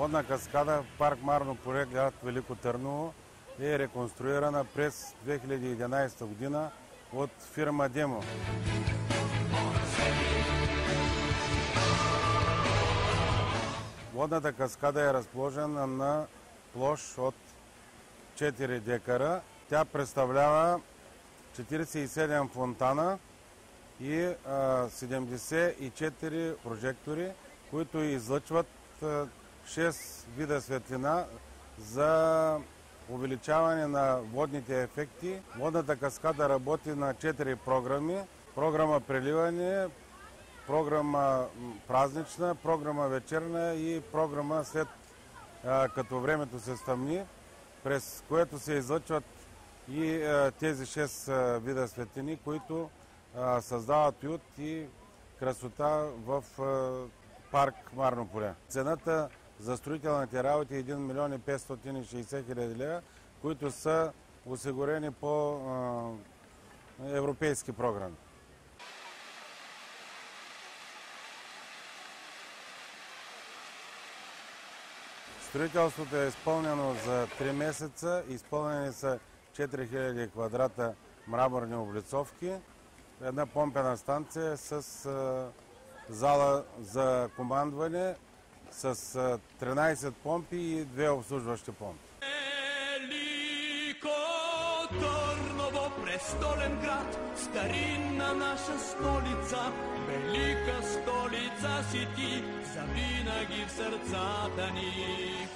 Водна каскада в парк Марно поле град Велико Търново е реконструирана през 2011 година от фирма Демо. Водната каскада е разположена на площ от 4 декара. Тя представлява 47 фонтана и 74 прожектори, които излъчват 6 вида светлина за увеличаване на водните ефекти. Водната каскада работи на 4 програми. Програма преливане, програма празнична, програма вечерна и програма след като времето се стъмни, през което се излъчват и тези 6 вида светлини, които създават уют и красота в парк Марно поле. Цената за строителните работи е 1 милион 560 хиляди лева, които са осигурени по европейски програми. Строителството е изпълнено за 3 месеца, изпълнени са 4000 квадрата мраморни облицовки, една помпена станция с зала за командване, с 13 помпи и 2 обслужващи помпи. Велико Търново, престолен град, старинна наша столица, велика столица си ти, завинаги в сърцата ни.